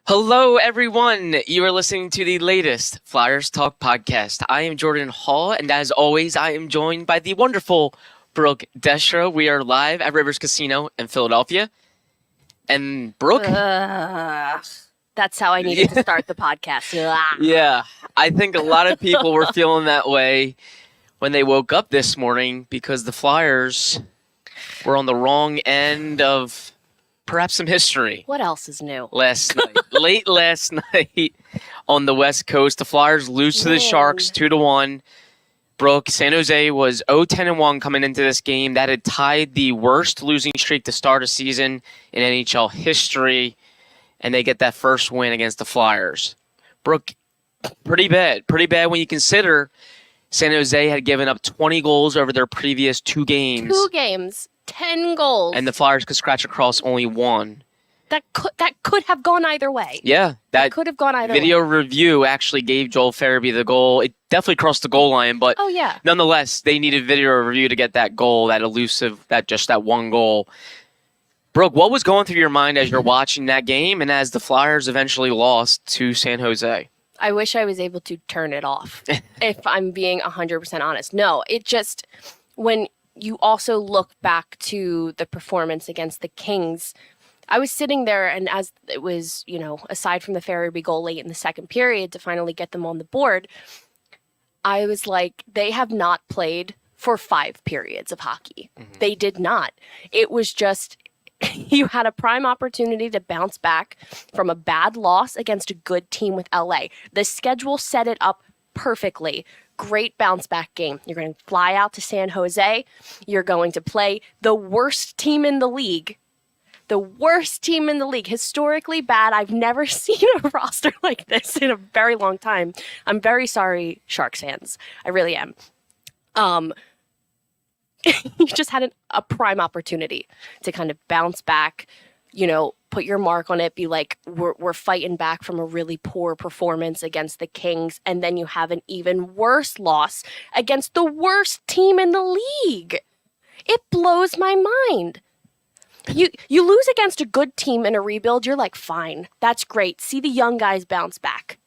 Hello, everyone. You are listening to the latest Flyers Talk podcast. I am Jordan Hall, and as always, I am joined by the wonderful Brooke Destra. We are live at Rivers Casino in Philadelphia. And Brooke? That's how I needed to start the podcast. Yeah, I think a lot of people were feeling that way when they woke up this morning because the Flyers were on the wrong end of perhaps some history. What else is new? Late last night on the West Coast, the Flyers lose to the Sharks 2-1. Brooke, San Jose was 0-10-1 coming into this game. That had tied the worst losing streak to start a season in NHL history, and they get that first win against the Flyers. Brooke, pretty bad when you consider San Jose had given up 20 goals over their previous 2 games. 2 games. 10 goals. And the Flyers could scratch across only 1. That could have gone either way. Yeah. That could have gone either way. Video review actually gave Joel Farabee the goal. It definitely crossed the goal line, but nonetheless, they needed video review to get that goal, that elusive, that one goal. Brooke, what was going through your mind as you're watching that game and as the Flyers eventually lost to San Jose? I wish I was able to turn it off, if I'm being 100% honest. No, it just, when you also look back to the performance against the Kings, I was sitting there, and as it was, aside from the Farabee goal late in the second period to finally get them on the board, I was like, they have not played for 5 periods of hockey. Mm-hmm. They did not. It was just, you had a prime opportunity to bounce back from a bad loss against a good team with LA. The schedule set it up perfectly. Great bounce back game. You're going to fly out to San Jose. You're going to play the worst team in the league. The worst team in the league. Historically bad. I've never seen a roster like this in a very long time. I'm very sorry, Sharks fans. I really am. You just had a prime opportunity to kind of bounce back, put your mark on it, be like, we're fighting back from a really poor performance against the Kings, and then you have an even worse loss against the worst team in the league. It blows my mind. You lose against a good team in a rebuild, you're like, fine, that's great. See the young guys bounce back.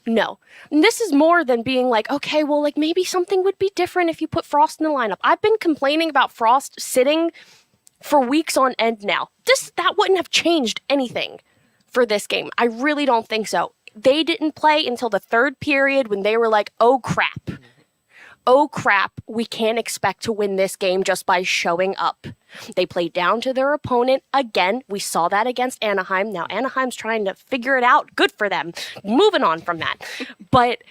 No. And this is more than being like, okay, well, like maybe something would be different if you put Frost in the lineup. I've been complaining about Frost sitting for weeks on end now. That wouldn't have changed anything for this game. I really don't think so. They didn't play until the third period when they were like, oh crap. Oh crap, we can't expect to win this game just by showing up. They played down to their opponent again. We saw that against Anaheim. Now Anaheim's trying to figure it out. Good for them. Moving on from that. But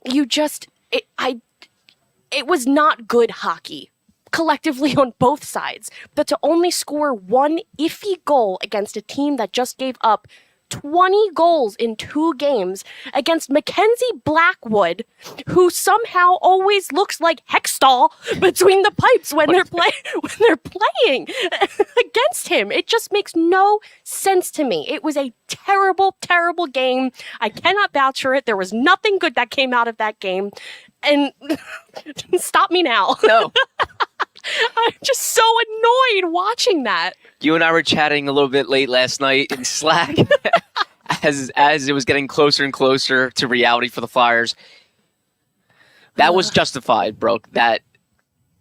it was not good hockey collectively on both sides. But to only score 1 iffy goal against a team that just gave up 20 goals in 2 games against Mackenzie Blackwood, who somehow always looks like Hextall between the pipes when they're playing against him. It just makes no sense to me. It was a terrible, terrible game. I cannot vouch for it. There was nothing good that came out of that game. And stop me now. No. I'm just so annoyed watching that. You and I were chatting a little bit late last night in Slack as it was getting closer and closer to reality for the Flyers. That was justified, Brooke. That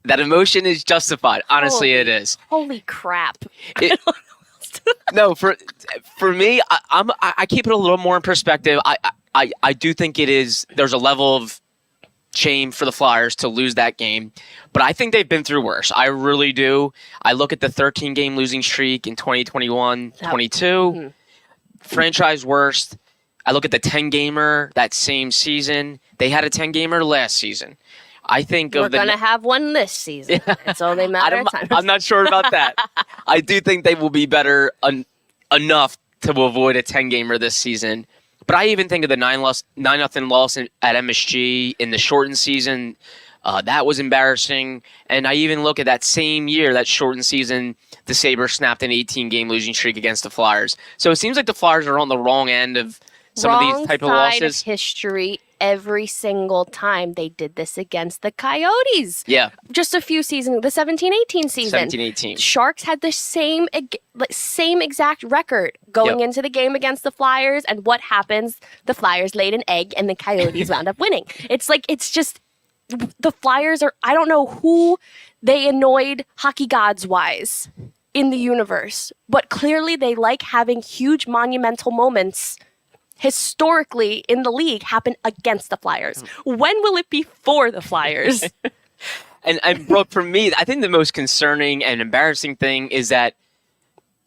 emotion is justified. Honestly, it is. Holy crap. No, for me, I keep it a little more in perspective. I do think there's a level of shame for the Flyers to lose that game, but I think they've been through worse. I really do. I look at the 13-game losing streak in 2021-22, franchise worst. I look at the 10-gamer that same season. They had a 10-gamer last season. I think we're going to have one this season. It's only a matter of time. I'm not sure about that. I do think they will be better enough to avoid a 10-gamer this season. But I even think of the 9-0 loss at MSG in the shortened season. That was embarrassing. And I even look at that same year, that shortened season, the Sabres snapped an 18-game losing streak against the Flyers. So it seems like the Flyers are on the wrong end of some of these type of losses. Of history every single time they did this against the Coyotes. Yeah. Just a few seasons, the 17-18 season. 17-18. Sharks had the same exact record going into the game against the Flyers. And what happens? The Flyers laid an egg and the Coyotes wound up winning. It's just, the Flyers are, I don't know who they annoyed hockey gods-wise in the universe, but clearly they like having huge monumental moments historically in the league happen against the Flyers. When will it be for the Flyers? And Brooke, for me, I think the most concerning and embarrassing thing is that,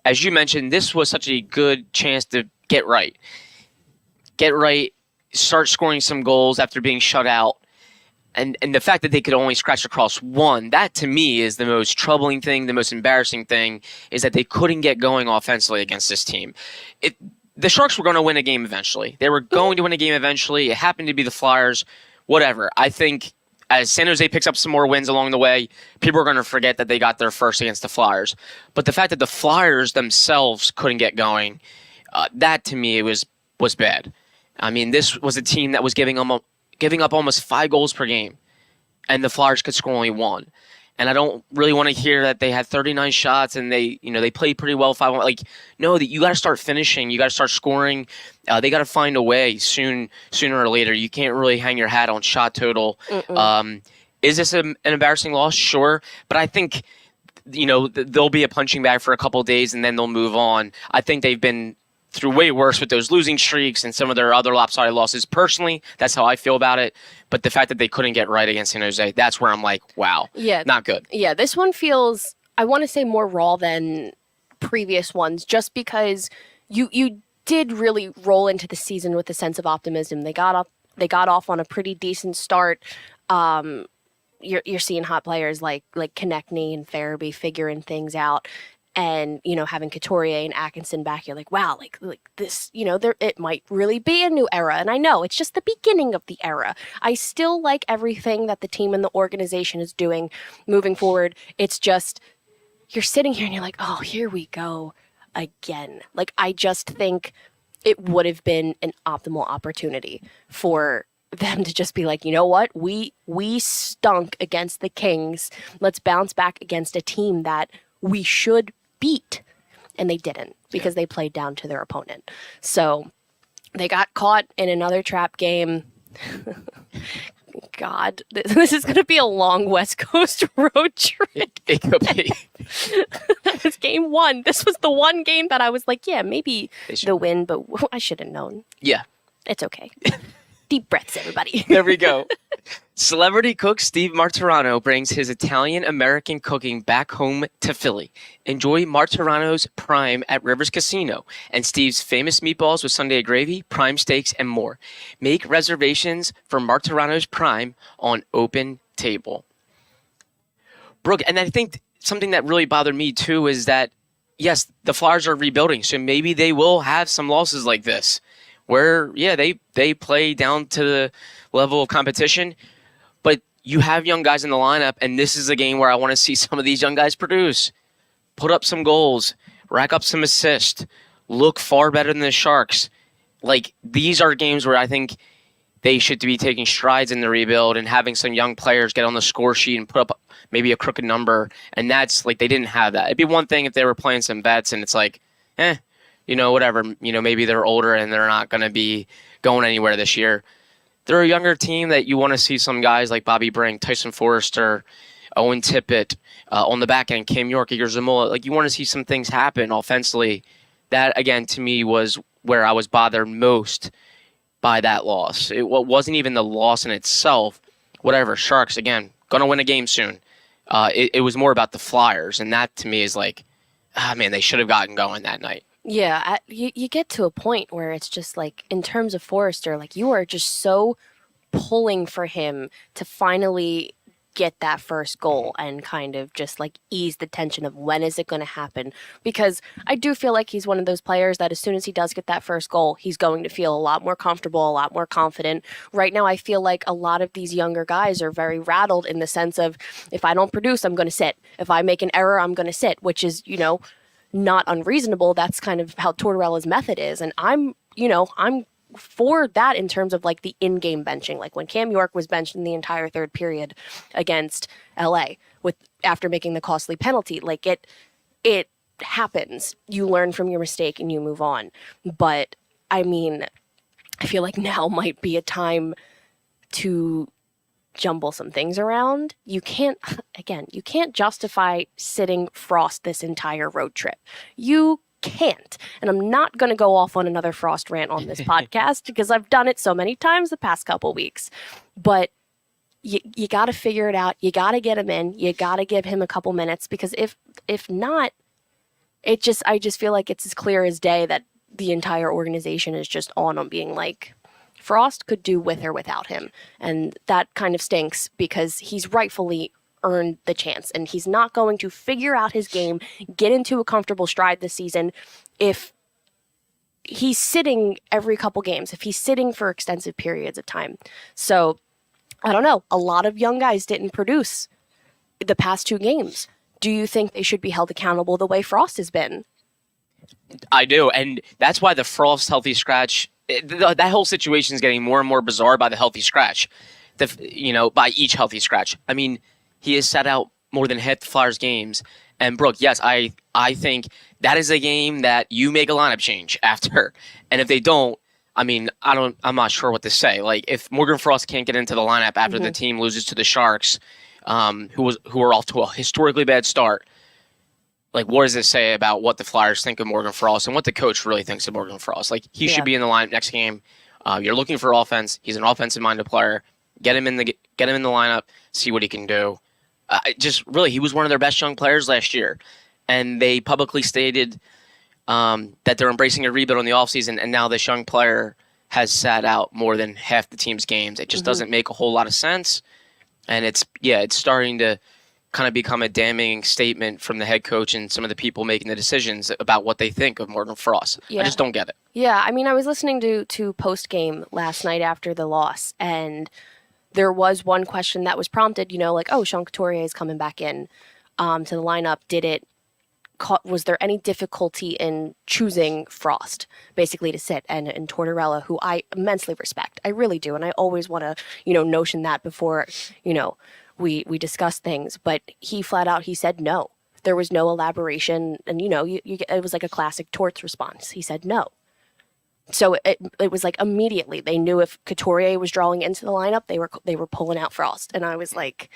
as you mentioned, this was such a good chance to get right. Get right, start scoring some goals after being shut out. And the fact that they could only scratch across one, that to me is the most troubling thing, the most embarrassing thing, is that they couldn't get going offensively against this team. The Sharks were going to win a game eventually. They were going to win a game eventually. It happened to be the Flyers. Whatever. I think as San Jose picks up some more wins along the way, people are going to forget that they got their first against the Flyers. But the fact that the Flyers themselves couldn't get going, that to me was bad. I mean, this was a team that was giving up almost 5 goals per game, and the Flyers could score only 1. And I don't really want to hear that they had 39 shots and they played pretty well 5-1. Like, no, that you got to start finishing, you got to start scoring. They got to find a way sooner or later. You can't really hang your hat on shot total. Is this an embarrassing loss? Sure, but I think there'll be a punching bag for a couple of days and then they'll move on. I think they've been through way worse with those losing streaks and some of their other lopsided losses. Personally, that's how I feel about it. But the fact that they couldn't get right against San Jose, that's where I'm like, wow, not good. Yeah, this one feels, I want to say, more raw than previous ones, just because you did really roll into the season with a sense of optimism. They got off on a pretty decent start. You're seeing hot players like Konechny and Farabee figuring things out. And, having Couturier and Atkinson back, you're like, wow, like this, it might really be a new era. And I know it's just the beginning of the era. I still like everything that the team and the organization is doing moving forward. It's just, you're sitting here and you're like, oh, here we go again. Like, I just think it would have been an optimal opportunity for them to just be like, you know what? We stunk against the Kings. Let's bounce back against a team that we should beat, and they didn't because they played down to their opponent. So they got caught in another trap game. God, this is going to be a long West Coast road trip. It could be. That was game 1. This was the one game that I was like, yeah, maybe the win, but I should have known. Yeah. It's okay. Deep breaths, everybody. There we go. Celebrity cook Steve Martirano brings his Italian-American cooking back home to Philly. Enjoy Martirano's Prime at Rivers Casino and Steve's famous meatballs with Sunday gravy, prime steaks, and more. Make reservations for Martirano's Prime on Open Table. Brooke, and I think something that really bothered me too is that, yes, the Flyers are rebuilding, so maybe they will have some losses like this, where, yeah, they play down to the level of competition, but you have young guys in the lineup, and this is a game where I want to see some of these young guys produce. Put up some goals, rack up some assists, look far better than the Sharks. Like, these are games where I think they should be taking strides in the rebuild and having some young players get on the score sheet and put up maybe a crooked number, and that's, like, they didn't have that. It'd be one thing if they were playing some vets, and it's like, whatever, maybe they're older and they're not going to be going anywhere this year. They're a younger team that you want to see some guys like Bobby Brink, Tyson Forrester, Owen Tippett, on the back end, Cam York, Igor Zamula. Like, you want to see some things happen offensively. That, again, to me was where I was bothered most by that loss. It wasn't even the loss in itself. Whatever, Sharks, again, going to win a game soon. It was more about the Flyers, and that to me is like, man, they should have gotten going that night. Yeah, you get to a point where it's just like, in terms of Forrester, like, you are just so pulling for him to finally get that first goal and kind of just like ease the tension of when is it going to happen, because I do feel like he's one of those players that as soon as he does get that first goal, he's going to feel a lot more comfortable, a lot more confident. Right now, I feel like a lot of these younger guys are very rattled in the sense of, if I don't produce, I'm going to sit. If I make an error, I'm going to sit, which is, not unreasonable. That's kind of how Tortorella's method is. And I'm for that in terms of like the in-game benching, like when Cam York was benched in the entire third period against LA after making the costly penalty, like it happens. You learn from your mistake and you move on. But I mean, I feel like now might be a time to jumble some things around. You can't justify sitting Frost this entire road trip. You can't. And I'm not going to go off on another Frost rant on this podcast because I've done it so many times the past couple weeks. But you got to figure it out. You got to get him in. You got to give him a couple minutes, because if not, I just feel like it's as clear as day that the entire organization is just on being like, Frost could do with or without him. And that kind of stinks because he's rightfully earned the chance, and he's not going to figure out his game, get into a comfortable stride this season if he's sitting every couple games, if he's sitting for extensive periods of time. So I don't know. A lot of young guys didn't produce the past 2 games. Do you think they should be held accountable the way Frost has been? I do. And that's why the Frost healthy scratch, that whole situation is getting more and more bizarre by the healthy scratch, by each healthy scratch. I mean, he has sat out more than half the Flyers games. And Brooke, yes, I think that is a game that you make a lineup change after. And if they don't, I mean, I'm not sure what to say. Like, if Morgan Frost can't get into the lineup after the team loses to the Sharks, who are off to a historically bad start, like, what does this say about what the Flyers think of Morgan Frost and what the coach really thinks of Morgan Frost? Like, he should be in the lineup next game. You're looking for offense. He's an offensive-minded player. Get him in the lineup. See what he can do. He was one of their best young players last year, and they publicly stated that they're embracing a rebuild in the offseason, and now this young player has sat out more than half the team's games. It just doesn't make a whole lot of sense, and it's starting to kind of become a damning statement from the head coach and some of the people making the decisions about what they think of Morgan Frost. Yeah. I just don't get it. Yeah, I mean, I was listening to post-game last night after the loss, and there was one question that was prompted, like, oh, Sean Couturier is coming back in to the lineup. Was there any difficulty in choosing Frost, basically, to sit, and Tortorella, who I immensely respect. I really do, and I always want to, notion that before, we discuss things, but he flat out, he said no. There was no elaboration, and it was like a classic Torts response. He said no. So it was like immediately they knew if Couturier was drawing into the lineup, they were pulling out Frost, and I was like,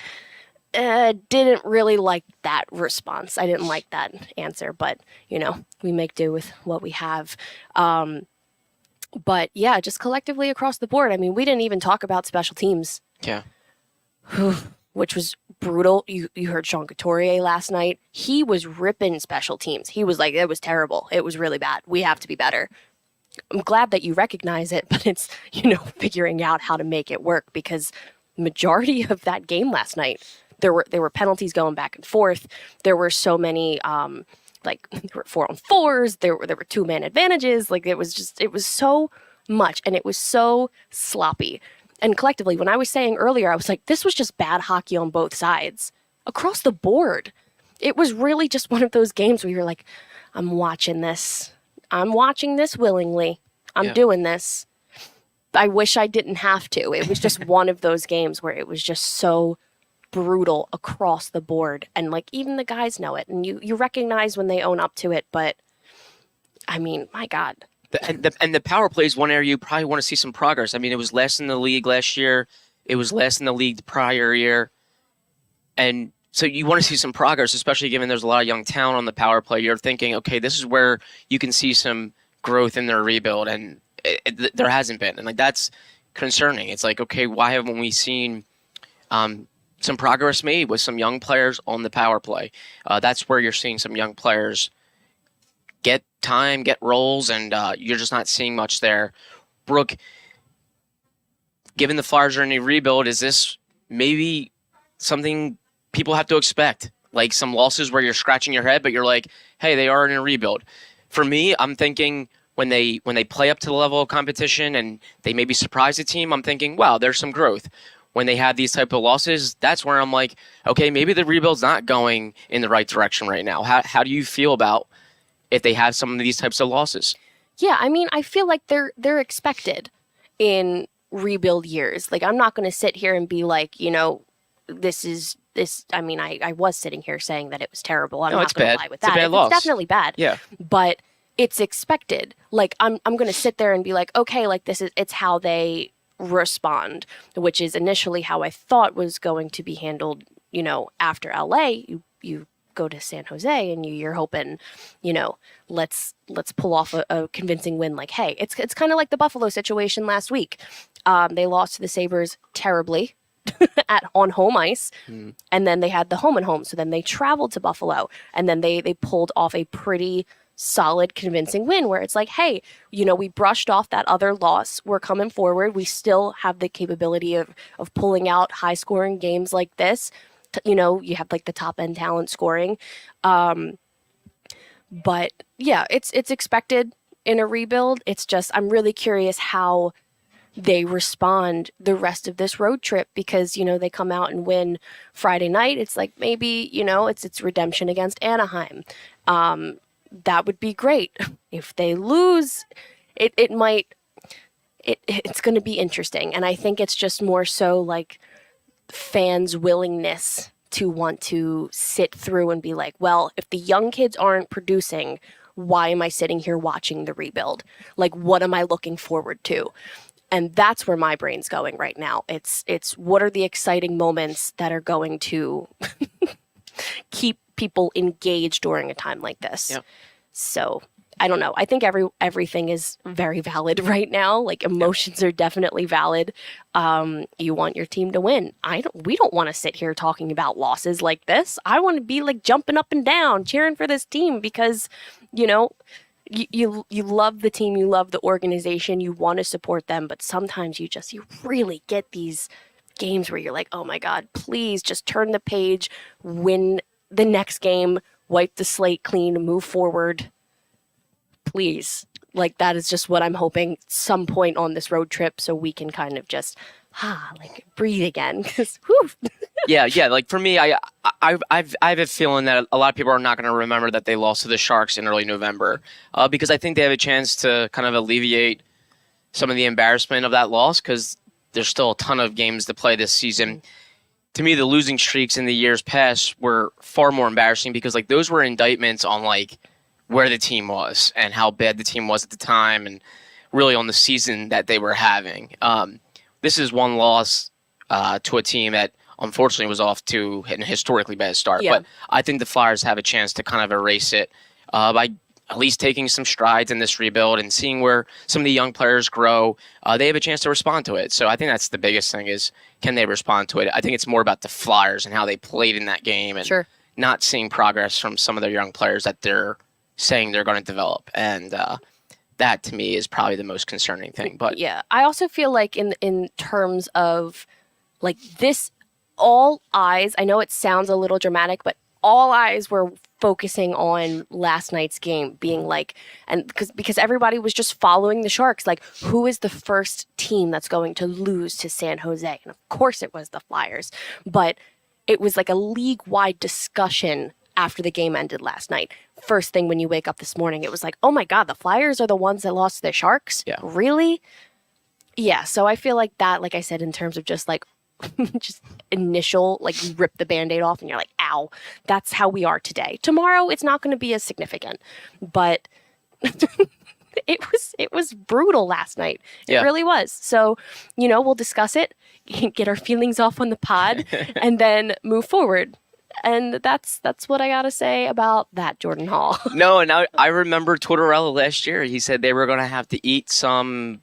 didn't really like that response. I didn't like that answer, but we make do with what we have. But yeah, just collectively across the board. I mean, we didn't even talk about special teams. Yeah. Which was brutal. You heard Sean Couturier last night. He was ripping special teams. He was like, it was terrible. It was really bad. We have to be better. I'm glad that you recognize it, but it's, figuring out how to make it work, because majority of that game last night, there were penalties going back and forth. There were so many, there were 4-on-4s. There were 2-man advantages. Like, it was so much, and it was so sloppy. And collectively, when I was saying earlier, I was like, this was just bad hockey on both sides. Across the board. It was really just one of those games where you're like, I'm watching this. I'm watching this willingly. I'm doing this. I wish I didn't have to. It was just one of those games where it was just so brutal across the board. And, like, even the guys know it. And you recognize when they own up to it. But, I mean, my God. And the power play is one area you probably want to see some progress. I mean, it was last in the league last year. It was last in the league the prior year. And so you want to see some progress, especially given there's a lot of young talent on the power play. You're thinking, okay, this is where you can see some growth in their rebuild, and there hasn't been. And, like, that's concerning. It's like, okay, why haven't we seen some progress made with some young players on the power play? That's where you're seeing some young players get time, get roles, and you're just not seeing much there. Brooke, given the Flyers are in a rebuild, is this maybe something people have to expect? Like, some losses where you're scratching your head, but you're like, hey, they are in a rebuild. For me, I'm thinking when they play up to the level of competition and they maybe surprise the team, I'm thinking, wow, there's some growth. When they have these type of losses, that's where I'm like, okay, maybe the rebuild's not going in the right direction right now. How do you feel about if they have some of these types of losses? Yeah, I mean, I feel like they're expected in rebuild years. Like, I'm not going to sit here and be like, this. I mean, I was sitting here saying that it was terrible. I'm No, not it's going to bad. lie with It's a that. bad It's loss. definitely bad. Yeah. But it's expected. Like, I'm going to sit there and be like, okay, like it's how they respond, which is initially how I thought was going to be handled. After LA, you go to San Jose and you're hoping, let's pull off a convincing win. Like, hey, it's kind of like the Buffalo situation last week. They lost to the Sabres terribly on home ice, and then they had the home and home. So then they traveled to Buffalo, and then they pulled off a pretty solid, convincing win where it's like, hey, we brushed off that other loss. We're coming forward. We still have the capability of pulling out high scoring games like this. You have like the top end talent scoring. But yeah, it's expected in a rebuild. It's just, I'm really curious how they respond the rest of this road trip because, they come out and win Friday night. It's like maybe, it's redemption against Anaheim. That would be great. If they lose, it's going to be interesting. And I think it's just more so like fans' willingness to want to sit through and be like, well, if the young kids aren't producing, why am I sitting here watching the rebuild? Like, what am I looking forward to? And that's where my brain's going right now. It's what are the exciting moments that are going to keep people engaged during a time like this? Yep. So I don't know. I think everything is very valid right now. Like, emotions are definitely valid. You want your team to win. We don't want to sit here talking about losses like this. I want to be like jumping up and down, cheering for this team because, you love the team, you love the organization, you want to support them, but sometimes you really get these games where you're like, oh my God, please just turn the page, win the next game, wipe the slate clean, move forward. Please. Like, that is just what I'm hoping some point on this road trip so we can kind of just breathe again. 'Cause, whew. Yeah. Like for me, I have a feeling that a lot of people are not going to remember that they lost to the Sharks in early November, because I think they have a chance to kind of alleviate some of the embarrassment of that loss because there's still a ton of games to play this season. To me, the losing streaks in the years past were far more embarrassing because like those were indictments on like where the team was and how bad the team was at the time and really on the season that they were having. This is one loss to a team that unfortunately was off to a historically bad start. Yeah. But I think the Flyers have a chance to kind of erase it by at least taking some strides in this rebuild and seeing where some of the young players grow. They have a chance to respond to it. So I think that's the biggest thing is, can they respond to it? I think it's more about the Flyers and how they played in that game and not seeing progress from some of their young players that they're saying they're going to develop. And that to me is probably the most concerning thing. But yeah, I also feel like in terms of like this, all eyes, I know it sounds a little dramatic, but all eyes were focusing on last night's game being like, and because everybody was just following the Sharks, like who is the first team that's going to lose to San Jose? And of course it was the Flyers, but it was like a league-wide discussion after the game ended last night. First thing when you wake up this morning, it was like, oh my God, the Flyers are the ones that lost to the Sharks? Yeah. Really? Yeah, so I feel like that, like I said, in terms of just like just initial, like you rip the Band-Aid off and you're like, ow, that's how we are today. Tomorrow it's not going to be as significant, but it was brutal last night. It really was. So, we'll discuss it, get our feelings off on the pod, and then move forward. And that's what I got to say about that, Jordan Hall. No, and I remember Tortorella last year. He said they were going to have to eat some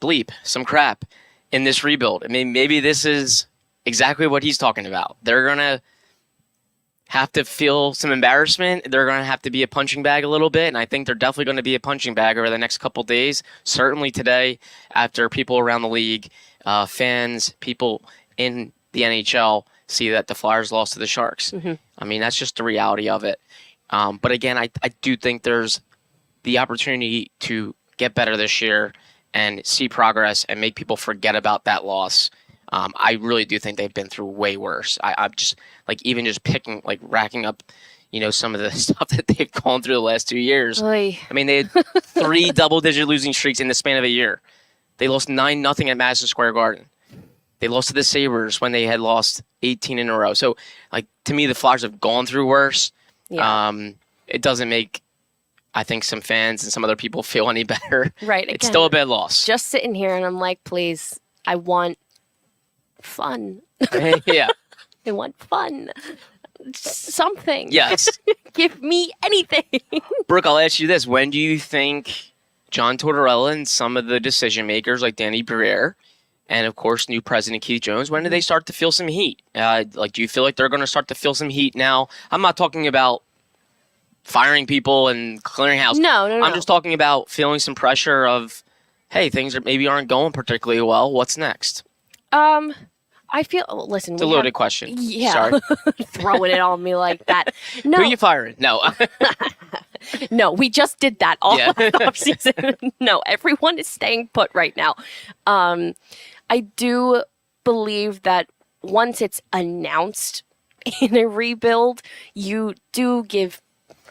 crap in this rebuild. I mean, maybe this is exactly what he's talking about. They're going to have to feel some embarrassment. They're going to have to be a punching bag a little bit, and I think they're definitely going to be a punching bag over the next couple of days, certainly today after people around the league, fans, people in the NHL see that the Flyers lost to the Sharks. Mm-hmm. I mean, that's just the reality of it. But again, I do think there's the opportunity to get better this year and see progress and make people forget about that loss. I really do think they've been through way worse. I'm just like even just picking, like racking up, some of the stuff that they've gone through the last 2 years. Oy. I mean, they had 3 double-digit losing streaks in the span of a year. They lost 9-0 at Madison Square Garden. They lost to the Sabres when they had lost 18 in a row. So, to me, the Flyers have gone through worse. Yeah. It doesn't make, I think, some fans and some other people feel any better. Right. Again, it's still a bad loss. Just sitting here and I'm like, please, I want fun. Yeah. I want fun. Something. Yes. Give me anything. Brooke, I'll ask you this. When do you think John Tortorella and some of the decision makers like Danny Briere and, of course, new president Keith Jones, when do they start to feel some heat? Do you feel like they're going to start to feel some heat now? I'm not talking about firing people and clearing house. No. I'm just talking about feeling some pressure of, hey, things aren't going particularly well. What's next? I feel. Listen, it's a loaded question. Yeah, sorry, throwing it on me like that. No, who are you firing? No, no, we just did that all Yeah. off season. No, everyone is staying put right now. I do believe that once it's announced in a rebuild, you do give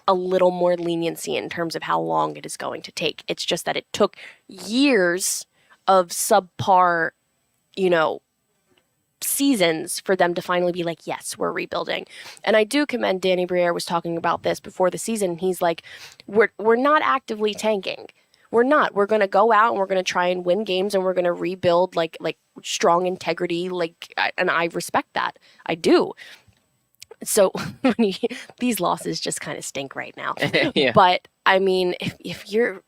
a little more leniency in terms of how long it is going to take. It's just that it took years of subpar, seasons for them to finally be like, yes, we're rebuilding. And I do commend Danny Briere was talking about this before the season. He's like, we're not actively tanking. We're not. We're going to go out and we're going to try and win games and we're going to rebuild like strong integrity. And I respect that. I do. So these losses just kind of stink right now. Yeah. But I mean, if you're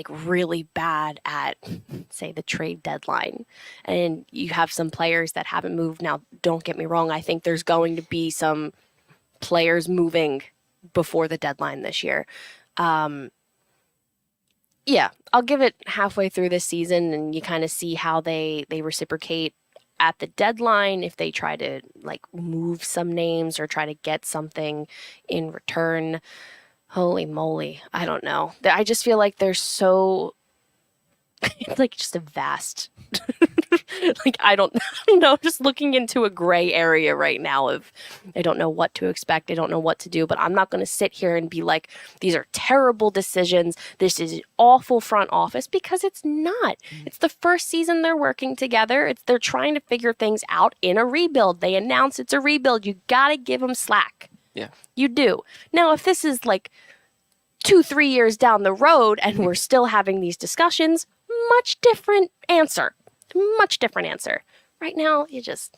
really bad at, say, the trade deadline and you have some players that haven't moved. Now, don't get me wrong. I think there's going to be some players moving before the deadline this year. Yeah, I'll give it halfway through this season and you kind of see how they reciprocate at the deadline, if they try to move some names or try to get something in return. Holy moly. I don't know. I just feel like there's so, it's just a vast, I don't know, just looking into a gray area right now of, I don't know what to expect. I don't know what to do, but I'm not going to sit here and be like, these are terrible decisions. This is an awful front office, because it's not. It's the first season they're working together. They're trying to figure things out in a rebuild. They announce it's a rebuild. You got to give them slack. Yeah. You do. Now, if this is 2-3 years down the road and we're still having these discussions, much different answer. Much different answer. Right now, you just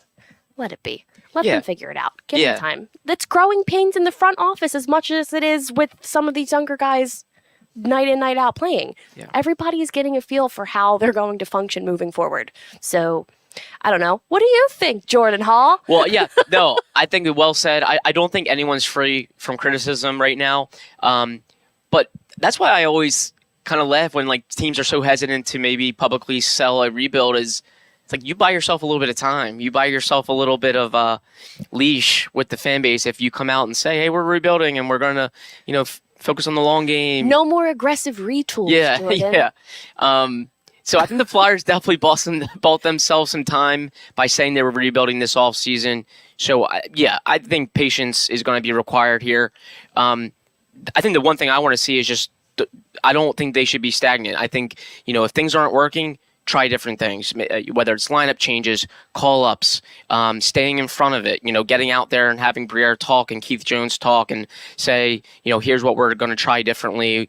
let it be. Let them figure it out. Give them time. That's growing pains in the front office as much as it is with some of these younger guys night in, night out playing. Yeah. Everybody is getting a feel for how they're going to function moving forward. So, I don't know. What do you think, Jordan Hall? Well, yeah, no, I think well said. I don't think anyone's free from criticism right now. But that's why I always kind of laugh when teams are so hesitant to maybe publicly sell a rebuild. It's you buy yourself a little bit of time. You buy yourself a little bit of a leash with the fan base if you come out and say, hey, we're rebuilding and we're going to, focus on the long game. No more aggressive retools, Yeah, Jordan. yeah. So I think the Flyers definitely bought themselves some time by saying they were rebuilding this offseason. So, I think patience is going to be required here. I think the one thing I want to see is just I don't think they should be stagnant. I think, if things aren't working, try different things, whether it's lineup changes, call-ups, staying in front of it, getting out there and having Briere talk and Keith Jones talk and say, here's what we're going to try differently.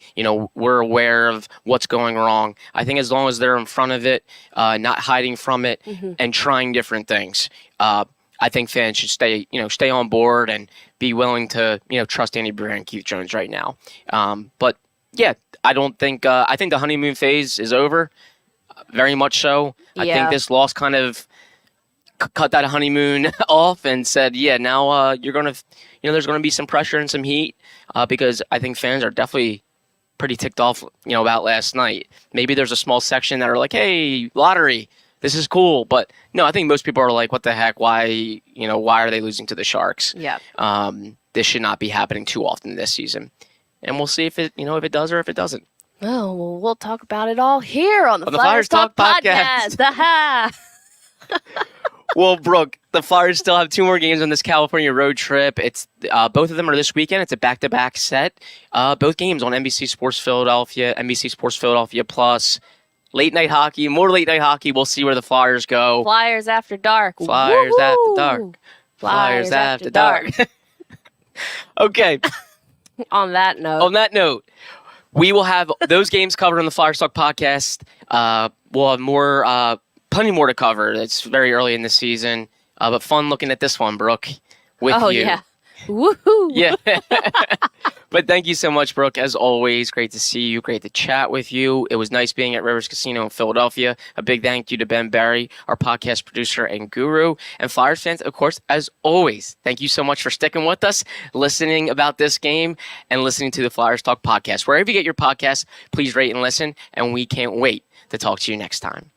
We're aware of what's going wrong. I think as long as they're in front of it, not hiding from it, and trying different things, I think fans should stay on board and be willing to, trust Danny Briere and Keith Jones right now. But yeah, I don't think, I think the honeymoon phase is over. Very much so. Yeah. I think this loss kind of cut that honeymoon off and said, now you're going to, there's going to be some pressure and some heat because I think fans are definitely pretty ticked off, about last night. Maybe there's a small section that are like, hey, lottery, this is cool. But no, I think most people are like, what the heck? Why are they losing to the Sharks? Yeah. This should not be happening too often this season. And we'll see if it does or if it doesn't. Oh, well, we'll talk about it all here on the Flyers Talk Podcast. Aha. Well, Brooke, the Flyers still have 2 more games on this California road trip. It's both of them are this weekend. It's a back-to-back set. Both games on NBC Sports Philadelphia, NBC Sports Philadelphia Plus. Late night hockey, more late night hockey. We'll see where the Flyers go. Flyers after dark. Flyers Woo-hoo! after dark. Flyers after dark. Okay. On that note, we will have those games covered on the Flyers Talk podcast. We'll have more, plenty more to cover. It's very early in the season, but fun looking at this one, Brooke, with you. Oh, yeah. Woohoo! Yeah. But thank you so much, Brooke. As always, great to see you. Great to chat with you. It was nice being at Rivers Casino in Philadelphia. A big thank you to Ben Barry, our podcast producer and guru. And Flyers fans, of course, as always, thank you so much for sticking with us, listening about this game, and listening to the Flyers Talk podcast. Wherever you get your podcasts, please rate and listen. And we can't wait to talk to you next time.